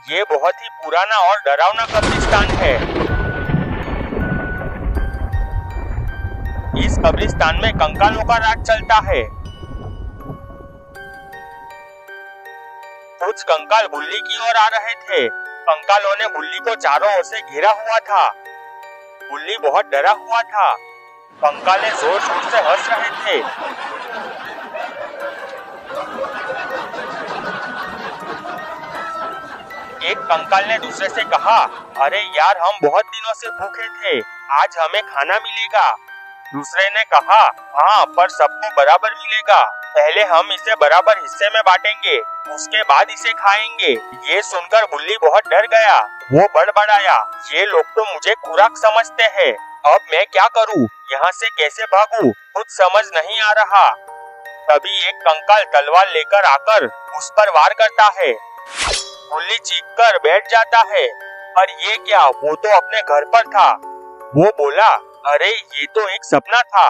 ये बहुत ही पुराना और डरावना कब्रिस्तान है। इस कब्रिस्तान में कंकालों का राज चलता है। कुछ कंकाल बुल्ली की ओर आ रहे थे। कंकालों ने बुल्ली को चारों ओर से घेरा हुआ था। बुल्ली बहुत डरा हुआ था। कंकाले जोर जोर से हंस रहे थे। एक कंकाल ने दूसरे से कहा, अरे यार, हम बहुत दिनों से भूखे थे, आज हमें खाना मिलेगा। दूसरे ने कहा, हाँ, पर सबको बराबर मिलेगा। पहले हम इसे बराबर हिस्से में बांटेंगे, उसके बाद इसे खाएंगे। ये सुनकर बुल्ली बहुत डर गया। वो बड़बड़ाया, ये लोग तो मुझे खुराक समझते हैं। अब मैं क्या करूँ? यहाँ से कैसे भागूं? कुछ समझ नहीं आ रहा। तभी एक कंकाल तलवार लेकर आकर उस पर वार करता है। बुल्ली चीखकर बैठ जाता है। पर ये क्या? वो तो अपने घर पर था। वो बोला, अरे ये तो एक सपना था।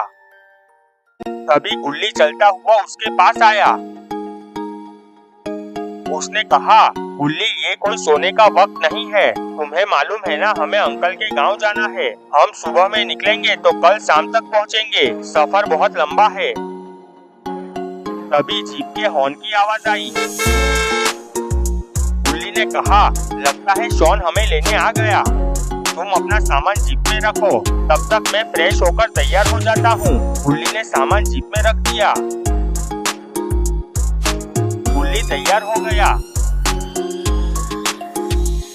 तभी बुल्ली चलता हुआ उसके पास आया। उसने कहा, बुल्ली, ये कोई सोने का वक्त नहीं है। तुम्हें मालूम है ना, हमें अंकल के गांव जाना है। हम सुबह में निकलेंगे तो कल शाम तक पहुंचेंगे। सफर बहुत लंबा है। तभी जीप के हॉर्न की आवाज आई। बुल्ली ने कहा, लगता है शॉन हमें लेने आ गया। तुम अपना सामान जीप में रखो, तब तक मैं फ्रेश होकर तैयार हो जाता हूँ। बुल्ली ने सामान जीप में रख दिया। बुल्ली तैयार हो गया।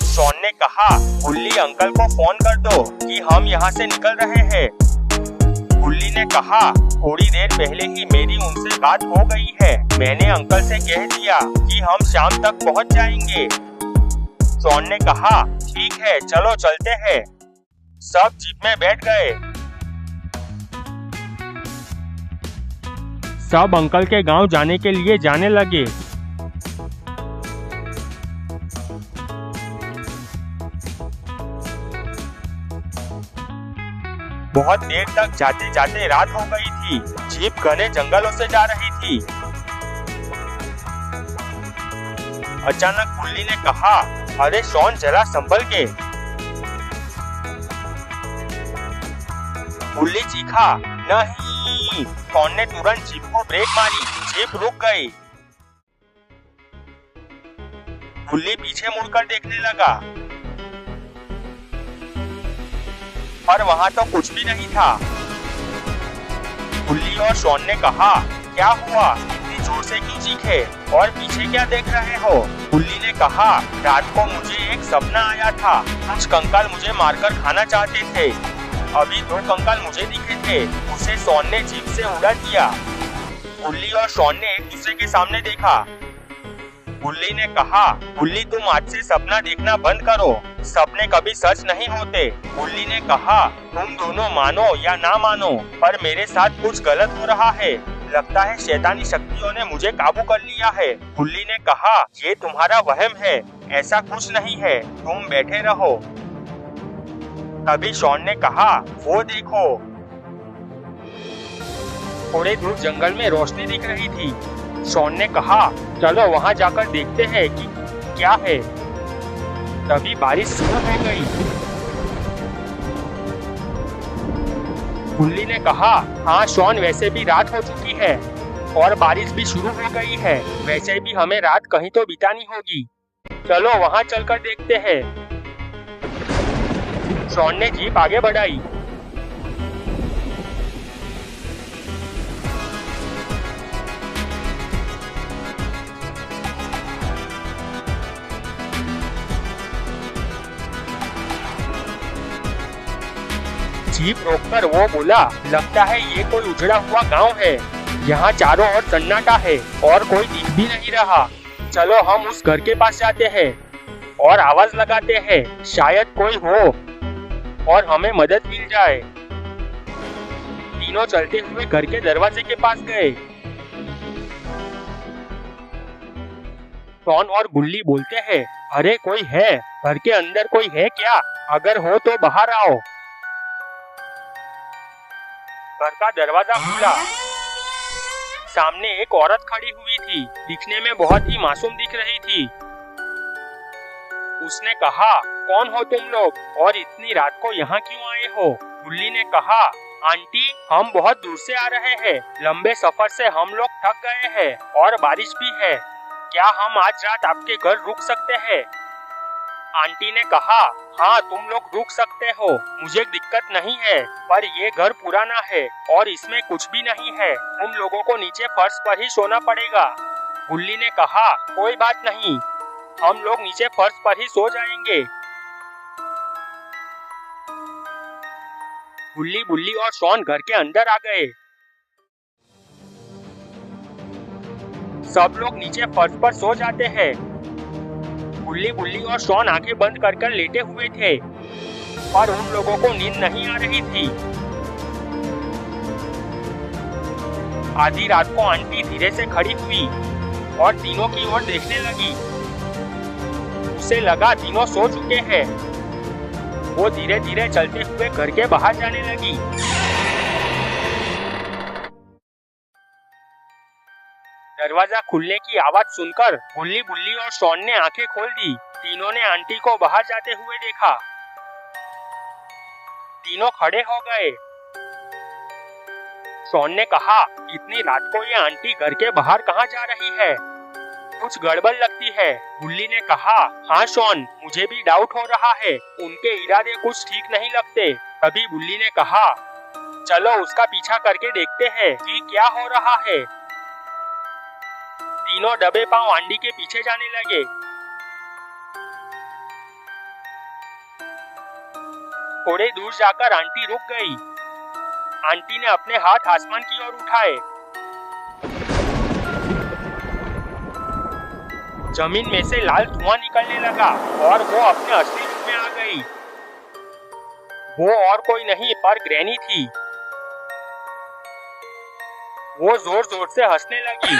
शॉन ने कहा, बुल्ली, अंकल को फोन कर दो कि हम यहाँ से निकल रहे हैं। बुल्ली ने कहा, थोड़ी देर पहले ही मेरी उनसे बात हो गई है। मैंने अंकल से कह दिया कि हम शाम तक पहुँच जाएंगे। शॉन ने कहा, ठीक है, चलो चलते हैं। सब जीप में बैठ गए। सब अंकल के गांव जाने के लिए जाने लगे। बहुत देर तक जाते जाते रात हो गई थी। जीप घने जंगलों से जा रही थी। अचानक बुल्ली ने कहा, अरे शॉन, जरा संभल के। बुल्ली चीखा, नहीं। शॉन ने तुरंत जीप को ब्रेक मारी। जीप रुक गई। बुल्ली पीछे मुड़कर देखने लगा, पर वहाँ तो कुछ भी नहीं था। बुल्ली और शॉन ने कहा, क्या हुआ? इतनी जोर से क्यों चीखे? और पीछे क्या देख रहे हो? बुल्ली ने कहा, रात को मुझे एक सपना आया था। कुछ कंकाल मुझे मारकर खाना चाहते थे। अभी 2 कंकाल मुझे दिखे थे। उसे शॉन ने जीप से उड़ा दिया। बुल्ली और शॉन ने एक दूसरे के सामने देखा। बुल्ली ने कहा, बुल्ली, तुम आज से सपना देखना बंद करो। सपने कभी सच नहीं होते। बुल्ली ने कहा, तुम दोनों मानो या ना मानो, पर मेरे साथ कुछ गलत हो रहा है। लगता है शैतानी शक्तियों ने मुझे काबू कर लिया है। बुल्ली ने कहा, ये तुम्हारा वहम है, ऐसा कुछ नहीं है, तुम बैठे रहो। तभी शॉन ने कहा, वो देखो। थोड़े दूर जंगल में रोशनी दिख रही थी। शॉन ने कहा, चलो वहाँ जाकर देखते हैं कि क्या है। तभी बारिश शुरू हो गई। बुल्ली ने कहा, हाँ शॉन, वैसे भी रात हो चुकी है और बारिश भी शुरू हो गई है। वैसे भी हमें रात कहीं तो बितानी होगी। चलो वहाँ चलकर देखते हैं। शॉन ने जीप आगे बढ़ाई। जीप रोककर वो बोला, लगता है ये कोई उजड़ा हुआ गांव है। यहाँ चारों ओर सन्नाटा है और कोई दिख भी नहीं रहा। चलो हम उस घर के पास जाते हैं और आवाज लगाते हैं, शायद कोई हो और हमें मदद मिल जाए। तीनों चलते हुए घर के दरवाजे के पास गए। शॉन और बुल्ली बोलते हैं, अरे कोई है, घर के अंदर कोई है क्या? अगर हो तो बाहर आओ। घर का दरवाजा खुला। सामने एक औरत खड़ी हुई थी। दिखने में बहुत ही मासूम दिख रही थी। उसने कहा, कौन हो तुम लोग और इतनी रात को यहाँ क्यों आए हो? गुल्ली ने कहा, आंटी हम बहुत दूर से आ रहे हैं, लंबे सफर से हम लोग थक गए हैं और बारिश भी है, क्या हम आज रात आपके घर रुक सकते हैं? आंटी ने कहा, हाँ तुम लोग रुक सकते हो, मुझे दिक्कत नहीं है, पर ये घर पुराना है और इसमें कुछ भी नहीं है, तुम लोगों को नीचे फर्श पर ही सोना पड़ेगा। गुल्ली ने कहा, कोई बात नहीं, हम लोग नीचे फर्श पर ही सो जाएंगे। गुल्ली, बुल्ली और शॉन घर के अंदर आ गए। सब लोग नीचे फर्श पर सो जाते हैं। गुल्ली, बुल्ली और शॉन आंखें बंद कर लेटे हुए थे, पर उन लोगों को नींद नहीं आ रही थी। आधी रात को आंटी धीरे से खड़ी हुई और तीनों की ओर देखने लगी। उसे लगा तीनों सो चुके हैं। वो धीरे धीरे चलते हुए घर के बाहर जाने लगी। दरवाजा खुलने की आवाज सुनकर गुल्ली, बुल्ली और शॉन ने आंखें खोल दी। तीनों ने आंटी को बाहर जाते हुए देखा। तीनों खड़े हो गए। शॉन ने कहा, इतनी रात को ये आंटी घर के बाहर कहाँ जा रही है? कुछ गड़बड़ लगती है। गुल्ली ने कहा, हाँ शॉन, मुझे भी डाउट हो रहा है, उनके इरादे कुछ ठीक नहीं लगते। तभी गुल्ली ने कहा, चलो उसका पीछा करके देखते हैं कि क्या हो रहा है। तीनों दबे पांव आंटी के पीछे जाने लगे। थोड़े दूर जाकर आंटी रुक गई। आंटी ने अपने हाथ आसमान की ओर उठाए। जमीन में से लाल धुआं निकलने लगा और वो अपने असली रूप में आ गई। वो और कोई नहीं पर ग्रैनी थी। वो जोर जोर से हंसने लगी।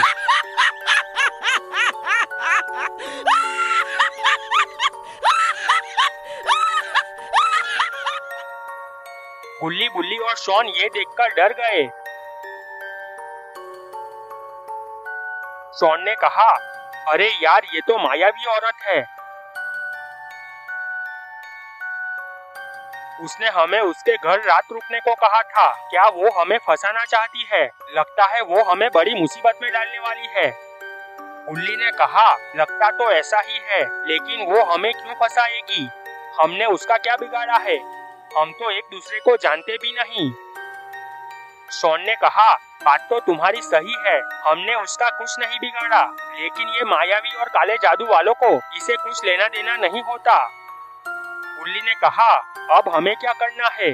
गुल्ली, बुल्ली और शॉन ये देखकर डर गए। शॉन ने कहा, अरे यार, ये तो मायावी औरत है। उसने हमें उसके घर रात रुकने को कहा था। क्या वो हमें फंसाना चाहती है? लगता है वो हमें बड़ी मुसीबत में डालने वाली है। गुल्ली ने कहा, लगता तो ऐसा ही है, लेकिन वो हमें क्यों फंसाएगी? हमने उसका क्या बिगाड़ा है? हम तो एक दूसरे को जानते भी नहीं। शॉन ने कहा, बात तो तुम्हारी सही है, हमने उसका कुछ नहीं बिगाड़ा, लेकिन ये मायावी और काले जादू वालों को इसे कुछ लेना देना नहीं होता। गुल्ली ने कहा, अब हमें क्या करना है?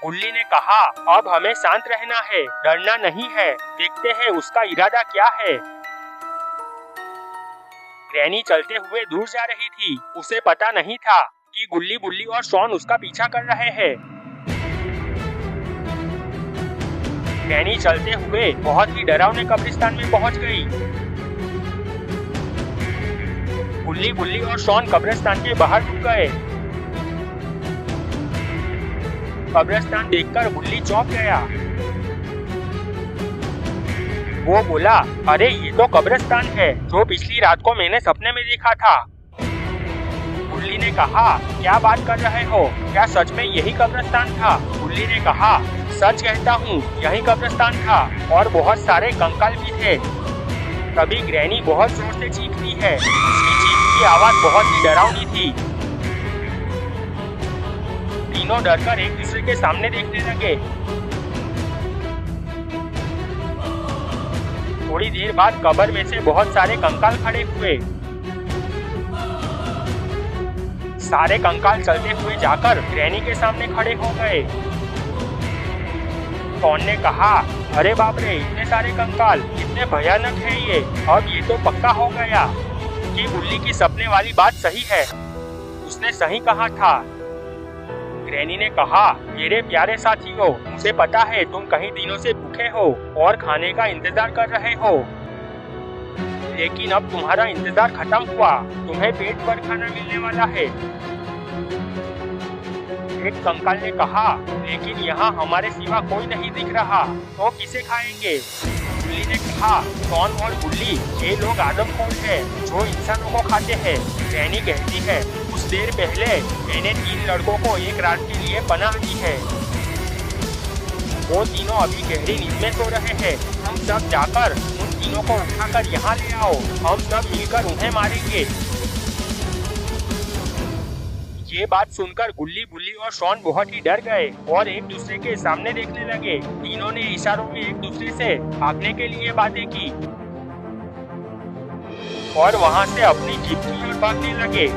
गुल्ली ने कहा, अब हमें शांत रहना है, डरना नहीं है, देखते हैं उसका इरादा क्या है। ग्रैनी चलते हुए दूर जा रही थी। उसे पता नहीं था कि गुल्ली, बुल्ली और शॉन उसका पीछा कर रहे हैं। ग्रैनी चलते हुए बहुत ही डरावने कब्रिस्तान में पहुंच गई। गुल्ली, बुल्ली और शॉन कब्रिस्तान के बाहर रुक गए। कब्रिस्तान देखकर गुल्ली चौंक गया। वो बोला, अरे ये तो कब्रिस्तान है जो पिछली रात को मैंने सपने में देखा था। गुल्ली ने कहा, क्या बात कर रहे हो? क्या सच में यही कब्रिस्तान था? गुल्ली ने कहा, सच कहता हूँ, यही कब्रिस्तान था और बहुत सारे कंकाल भी थे। तभी ग्रैनी बहुत जोर से चीखती है। उसकी चीख की आवाज बहुत ही डरावनी थी। तीनों डरकर एक दूसरे के सामने देखने लगे। थोड़ी देर बाद कब्र में से बहुत सारे कंकाल खड़े हुए। सारे कंकाल चलते हुए जाकर ग्रैनी के सामने खड़े हो गए। शॉन ने कहा, अरे बाप रे, इतने सारे कंकाल, कितने भयानक है ये। अब ये तो पक्का हो गया कि गुल्ली की सपने वाली बात सही है। उसने सही कहा था। ग्रैनी ने कहा, मेरे प्यारे साथियों, मुझे पता है तुम कई दिनों से भूखे हो और खाने का इंतजार कर रहे हो, लेकिन अब तुम्हारा इंतजार खत्म हुआ। तुम्हें पेट भर खाना मिलने वाला है। एक कंकाल ने कहा, लेकिन यहाँ हमारे सिवा कोई नहीं दिख रहा, तो किसे खाएंगे? गुल्ली ने कहा, शॉन और गुल्ली, ये लोग आदमखोर हैं जो इंसानों को खाते हैं। ग्रैनी कहती है, कुछ देर पहले मैंने 3 लड़कों को एक रात के लिए पनाह दी है। वो तीनों अभी गहरी नींद में सो रहे हैं। तुम सब जाकर उन तीनों को उठाकर यहाँ ले आओ। हम सब मिलकर उन्हें मारेंगे। ये बात सुनकर गुल्ली, बुल्ली और शॉन बहुत ही डर गए और एक दूसरे के सामने देखने लगे। तीनों ने इशारों में एक दूसरे से भागने के लिए बातें की और वहाँ से अपनी जीप की ओर भागने लगे।